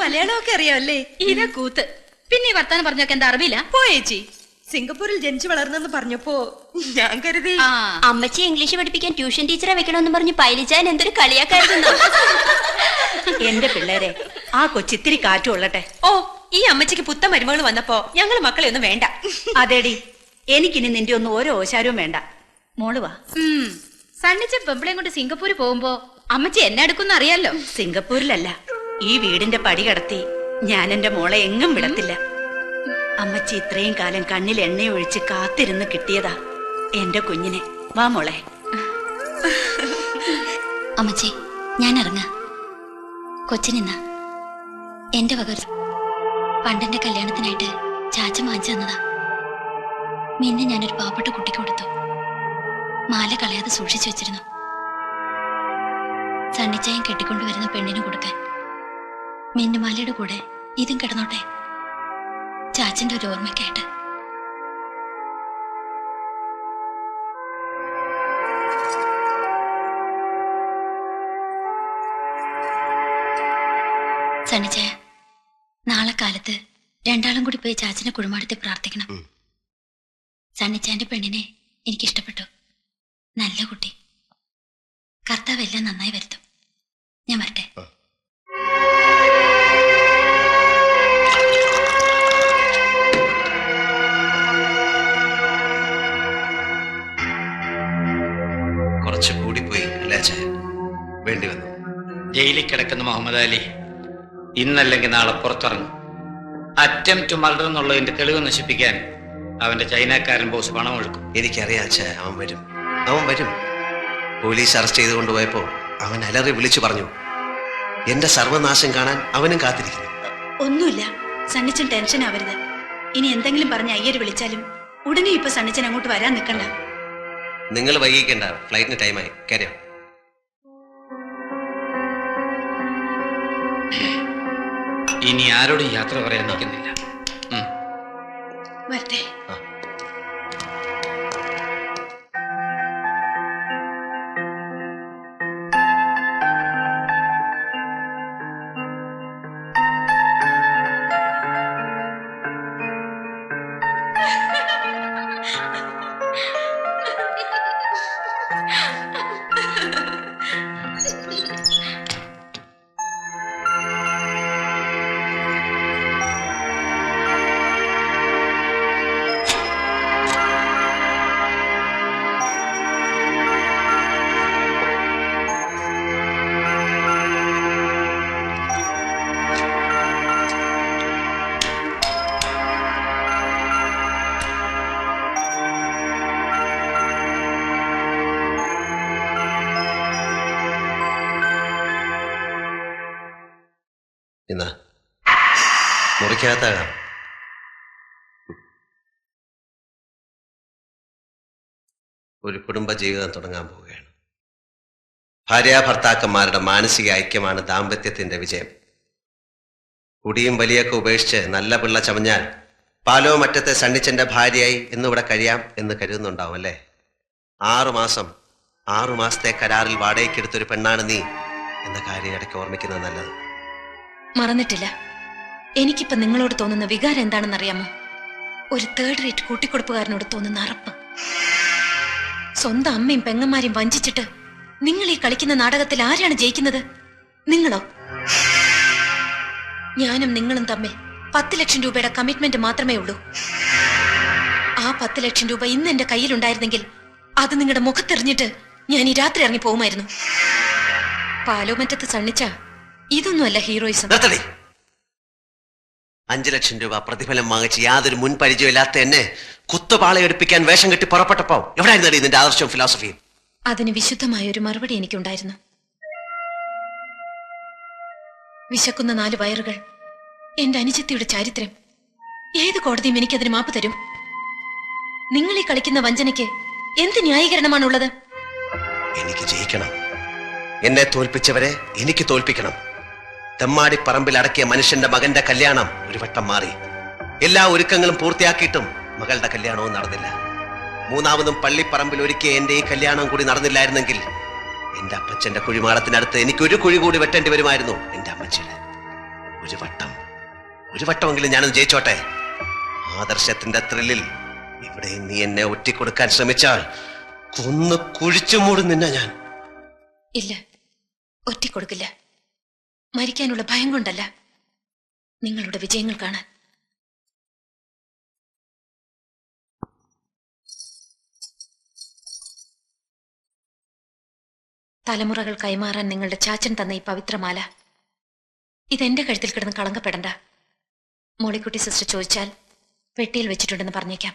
മലയാളമൊക്കെ അറിയാമല്ലേ? ഇതാ കൂത്ത്. പിന്നെ ഈ വർത്താനം പറഞ്ഞൊക്കെ എന്താ അറിവില്ല? പോയേച്ചി, സിംഗപ്പൂരിൽ ജനിച്ചു വളർന്നെന്ന് പറഞ്ഞപ്പോ ഞാൻ കരുതി അമ്മച്ചി ഇംഗ്ലീഷ് പഠിപ്പിക്കാൻ ട്യൂഷൻ ടീച്ചറെ വെക്കണമെന്ന് പറഞ്ഞ് പൈലിച്ചാൻ എന്തൊരു കളിയാക്കായിരുന്നു. എന്റെ പിള്ളേരെ, ആ കൊച്ചിത്തിരി കാറ്റു കൊള്ളട്ടെ. ഓ, ഈ അമ്മച്ചിക്ക് പുത്ത മരുമകൾ വന്നപ്പോ ഞങ്ങൾ മക്കളെ ഒന്നും വേണ്ട. അതേടി, എനിക്കിനി നിന്റെ ഒന്നും ഓരോ ഓശാരവും വേണ്ട. മോള് വാ. സണ്ണിച്ച പെമ്പിളയും കൊണ്ട് സിംഗപ്പൂര് പോകുമ്പോ അമ്മച്ചി എന്നെ എടുക്കുന്ന അറിയാലോ. സിംഗപ്പൂരിലല്ല, ഈ വീടിന്റെ പടി കടത്തി ഞാൻ എന്റെ മോളെ എങ്ങും വിടത്തില്ല. അമ്മച്ചി ഇത്രയും കാലം കണ്ണിൽ എണ്ണയൊഴിച്ച് കാത്തിരുന്ന് കിട്ടിയതാ എന്റെ കുഞ്ഞിനെ. വാ മോളെ. അമ്മച്ചി, ഞാൻ ഇറങ്ങാ. കൊച്ചിനിന്ന എന്റെ വക പണ്ടെന്റെ കല്യാണത്തിനായിട്ട് ചാച്ച വാങ്ങിച്ചു തന്നതാ. മിന്നെ ഞാനൊരു പാവപ്പെട്ട കുട്ടിക്ക് കൊടുത്തു. മാല കളയാതെ സൂക്ഷിച്ചു വെച്ചിരുന്നു. സണ്ണിച്ചായം കെട്ടിക്കൊണ്ടുവരുന്ന പെണ്ണിന് കൊടുക്കാൻ. മിന്നുമാലയുടെ കൂടെ ഇതും കിടന്നോട്ടെ, ചാച്ചന്റെ ഒരു ഓർമ്മയ്ക്കായിട്ട്. സണ്ണിച്ചായ, നാളെ കാലത്ത് രണ്ടാളും കൂടി പോയി ചാച്ചനെ കുഴിമാടത്തിൽ പ്രാർത്ഥിക്കണം. സണ്ണിച്ചായന്റെ പെണ്ണിനെ എനിക്കിഷ്ടപ്പെട്ടു. നല്ല കുട്ടി. കർത്താവ് എല്ലാം നന്നായി വരുത്തും. ഞാൻ വരട്ടെ. കുറച്ച് കൂടിപ്പോയി അല്ലേ അച്ഛാ? വേണ്ടി വന്നു. ജയിലിൽ കിടക്കുന്ന മുഹമ്മദ് അലി ഇന്നല്ലെങ്കിൽ നാളെ പുറത്തിറങ്ങും. അറ്റംപ്റ്റ് മർഡർ എന്നുള്ളതിന്റെ തെളിവ് നശിപ്പിക്കാൻ അവന്റെ ചൈനക്കാരൻ ബോസ് പണം ഒഴുക്കും. എനിക്കറിയാം അച്ഛാ, അവൻ വരും, അവൻ വരും. പോലീസ് അറസ്റ്റ് ചെയ്ത് കൊണ്ടുപോയപ്പോ അവൻ അലറി വിളിച്ചു പറഞ്ഞു, എന്റെ സർവനാശം കാണാൻ അവനും കാത്തിരിക്കുന്നു. ഒന്നുമില്ല, സണ്ണിച്ചൻ ടെൻഷൻ ആവരുത്. ഇനി എന്തെങ്കിലും പറഞ്ഞ് അയ്യര് വിളിച്ചാലും ഉടനെ ഇപ്പൊ സണ്ണിച്ചൻ അങ്ങോട്ട് വരാൻ നിൽക്കണ്ട. നിങ്ങൾ വൈകിക്കേണ്ട, ഫ്ലൈറ്റിന് ടൈമായി. കാര്യം ഇനി ആരോടും യാത്ര പറയാൻ നിൽക്കുന്നില്ല. വരട്ടെ. എന്നാ മുറിക്കകത്താകാം. ഒരു കുടുംബ ജീവിതം തുടങ്ങാൻ പോവുകയാണ്. ഭാര്യാഭർത്താക്കന്മാരുടെ മാനസിക ഐക്യമാണ് ദാമ്പത്യത്തിന്റെ വിജയം. കുടിയും വലിയൊക്കെ ഉപേക്ഷിച്ച് നല്ല പിള്ള ചമഞ്ഞാൽ പാലോ മറ്റത്തെ സണ്ണിച്ചന്റെ ഭാര്യയായി എന്നിവിടെ കഴിയാം എന്ന് കരുതുന്നുണ്ടാവും അല്ലേ? 6 മാസത്തെ കരാറിൽ വാടകയ്ക്കെടുത്തൊരു പെണ്ണാണ് നീ എന്ന കാര്യം ഇടയ്ക്ക് ഓർമ്മിക്കുന്നത് നല്ലത്. മറന്നിട്ടില്ല. എനിക്കിപ്പോ നിങ്ങളോട് തോന്നുന്ന വികാരം എന്താണെന്നറിയാമോ? ഒരു തേർഡ് റേറ്റ് കൂട്ടിക്കൊടുപ്പുകാരനോട് തോന്നുന്ന അറപ്പ്. സ്വന്തം അമ്മയും പെങ്ങന്മാരെയും വഞ്ചിച്ചിട്ട് നിങ്ങൾ ഈ കളിക്കുന്ന നാടകത്തിൽ ആരാണ് ജയിക്കുന്നത്? നിങ്ങളോ? ഞാനും നിങ്ങളും തമ്മിൽ 10 ലക്ഷം രൂപയുടെ കമ്മിറ്റ്മെന്റ് മാത്രമേ ഉള്ളൂ. ആ 10 ലക്ഷം രൂപ ഇന്ന് എന്റെ കയ്യിലുണ്ടായിരുന്നെങ്കിൽ അത് നിങ്ങളുടെ മുഖത്തെറിഞ്ഞിട്ട് ഞാൻ ഈ രാത്രി ഇറങ്ങി പോകുമായിരുന്നു. പാലോമറ്റത്ത് സണ്ണിച്ച ഇതൊന്നുമല്ല ഹീറോയിസം. 5 ലക്ഷം രൂപ പ്രതിഫലം വാങ്ങിച്ച് യാതൊരു മുൻ പരിചയമില്ലാത്ത എന്നെ കുത്തുപാളയെടുപ്പിക്കാൻ വേഷം കെട്ടി പുറപ്പെട്ടപ്പോ എവിടെയായിരുന്നു ഇതിന്റെ ആദർശവും ഫിലോസഫിയും? അതിന് വിശുദ്ധമായ ഒരു മറുപടി എനിക്കുണ്ടായിരുന്നു. വിശക്കുന്ന 4 വയറുകൾ, എന്റെ അനുജത്തിയുടെ ചാരിത്രം. ഏത് കോടതിയും എനിക്കതിന് മാപ്പ് തരും. നിങ്ങൾ ഈ കളിക്കുന്ന വഞ്ചനയ്ക്ക് എന്ത് ന്യായീകരണമാണുള്ളത്? എനിക്ക് ജയിക്കണം. എന്നെ തോൽപ്പിച്ചവരെ എനിക്ക് തോൽപ്പിക്കണം. തെമ്മാടി പറമ്പിൽ അടക്കിയ മനുഷ്യന്റെ മകന്റെ കല്യാണം ഒരു വട്ടം മാറി. എല്ലാ ഒരുക്കങ്ങളും പൂർത്തിയാക്കിയിട്ടും മകളുടെ കല്യാണവും നടന്നില്ല. 3ാമതും പള്ളിപ്പറമ്പിൽ ഒരുക്കിയ എന്റെ ഈ കല്യാണം കൂടി നടന്നില്ലായിരുന്നെങ്കിൽ എന്റെ അപ്പച്ചന്റെ കുഴിമാടത്തിനടുത്ത് എനിക്കൊരു കുഴി കൂടി വെട്ടേണ്ടി വരുമായിരുന്നു എന്റെ അമ്മച്ചിയുടെ. ഒരു വട്ടമെങ്കിലും ഞാനത് ജയിച്ചോട്ടെ. ആദർശത്തിന്റെ ത്രില്ലിൽ ഇവിടെ നീ എന്നെ ഒറ്റിക്കൊടുക്കാൻ ശ്രമിച്ചാൽ കൊന്ന് കുഴിച്ചു മൂടും നിന്നെ ഞാൻ. ഇല്ല, ഒറ്റിക്കൊടുക്കില്ല. മരിക്കാനുള്ള ഭയം കൊണ്ടല്ല, നിങ്ങളുടെ വിജയങ്ങൾ കാണാൻ. തലമുറകൾ കൈമാറാൻ നിങ്ങളുടെ ചാച്ചൻ തന്ന ഈ പവിത്രമാല ഇതെന്റെ കഴുത്തിൽ കിടന്ന് കളങ്കപ്പെടണ്ട. മോളിക്കുട്ടി സിസ്റ്റർ ചോദിച്ചാൽ പെട്ടിയിൽ വെച്ചിട്ടുണ്ടെന്ന് പറഞ്ഞേക്കാം.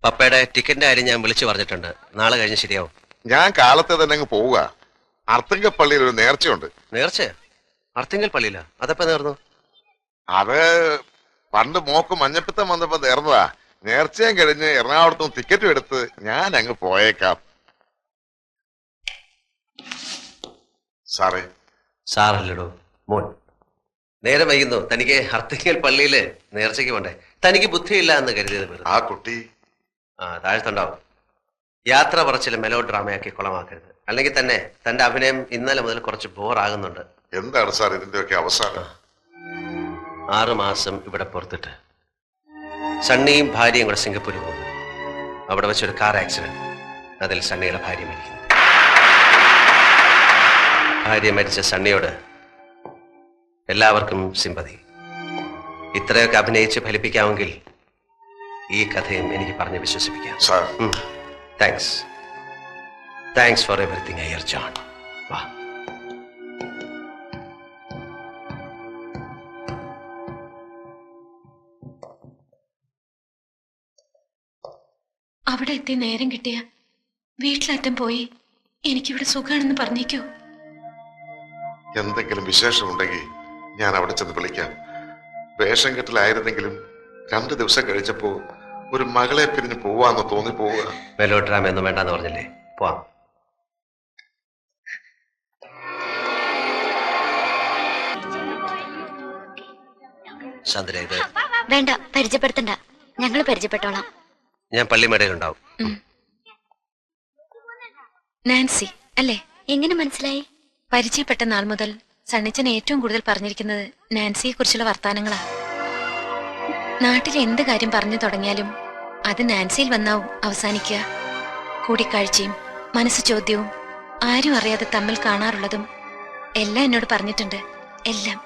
പപ്പയുടെ ടിക്കറ്റിന്റെ കാര്യം ഞാൻ വിളിച്ചു പറഞ്ഞിട്ടുണ്ട്. നാളെ കഴിഞ്ഞ് ശരിയാവും. ഞാൻ കാലത്തെ തന്നെ അങ്ങ് പോവുക. അർത്തിങ്കപ്പള്ളിയിൽ ഒരു നേർച്ചയുണ്ട്. നേർച്ച? അർത്തിങ്കൽ പള്ളിയില? അതപ്പോ നേർന്നു? അത് പണ്ട് മോക്ക് മഞ്ഞപ്പിത്തം വന്നപ്പോ നേർന്നതാ. നേർച്ചയും കഴിഞ്ഞ് എറണാകുളത്തും ടിക്കറ്റും എടുത്ത് ഞാൻ അങ്ങ് പോയേക്കാം. സാറേ. സാറല്ലടോ മോൻ. നേരെ വൈകുന്നു. തനിക്ക് അർത്തിങ്കൽ പള്ളിയില് നേർച്ചയ്ക്ക് പോണ്ടേ? തനിക്ക് ബുദ്ധിയില്ല എന്ന് കരുതിയത്. ആ കുട്ടി താഴ്ത്തുണ്ടാവും. യാത്ര പറച്ചില് മെലോ ഡ്രാമയാക്കി കുളമാക്കരുത്. അല്ലെങ്കിൽ തന്നെ തന്റെ അഭിനയം ഇന്നലെ മുതൽ കുറച്ച് ബോറാകുന്നുണ്ട്. എന്താണ് സാർ ഇതിന്റെയൊക്കെ അവസാനം? 6 മാസം ഇവിടെ പുറത്തിട്ട് സണ്ണിയും ഭാര്യയും കൂടെ സിംഗപ്പൂരിൽ പോകുന്നു. അവിടെ വെച്ചൊരു കാർ ആക്സിഡന്റ്. അതിൽ സണ്ണിയുടെ ഭാര്യ മരിക്കുന്നു. ഭാര്യ മരിച്ച സണ്ണിയോട് എല്ലാവർക്കും സിമ്പതി. ഇത്രയൊക്കെ അഭിനയിച്ച് ഫലിപ്പിക്കാമെങ്കിൽ ഈ കഥയും എനിക്ക് പറഞ്ഞ് വിശ്വസിപ്പിക്കാം. Sir, thanks for everything Iyer John. വാ. അവിടെ എത്തി നേരം കിട്ടിയ വീട്ടിലറ്റം പോയി എനിക്കിവിടെ സുഖാണെന്ന് പറഞ്ഞേക്കോ. എന്തെങ്കിലും വിശേഷമുണ്ടെങ്കിൽ ഞാൻ അവിടെ ചെന്ന് വിളിക്കാം. വേഷം കെട്ടിലായിരുന്നെങ്കിലും 2 ദിവസം കഴിച്ചപ്പോ ഒരു മകളെ പിരിഞ്ഞ് പോവാന്ന് തോന്നിപ്പോവുക. മെലോ ഡ്രാമ ഒന്നും വേണ്ടെന്ന് പറഞ്ഞില്ലേ? പോവാം. ചന്ദ്ര, ഇത് വേണ്ട, പരിചയപ്പെടുത്തണ്ട, ഞങ്ങൾ പരിചയപ്പെട്ടോളാം. ഞാൻ പള്ളിമേടയിലുണ്ടാവും. നാൻസി അല്ലേ? എങ്ങനെ മനസ്സിലായി? പരിചയപ്പെട്ട നാൾ മുതൽ സണ്ണിച്ചൻ ഏറ്റവും കൂടുതൽ പറഞ്ഞിരിക്കുന്നത് നാൻസിയെ കുറിച്ചുള്ള വർത്താനങ്ങളാ. നാട്ടിൽ എന്ത് കാര്യം പറഞ്ഞു തുടങ്ങിയാലും അത് നാൻസിയിൽ വന്നാവും അവസാനിക്കുക. കൂടിക്കാഴ്ചയും മനസ്സ് ചോദ്യവും ആരും അറിയാതെ തമ്മിൽ കാണാറുള്ളതും എല്ലാം എന്നോട് പറഞ്ഞിട്ടുണ്ട്. എല്ലാം.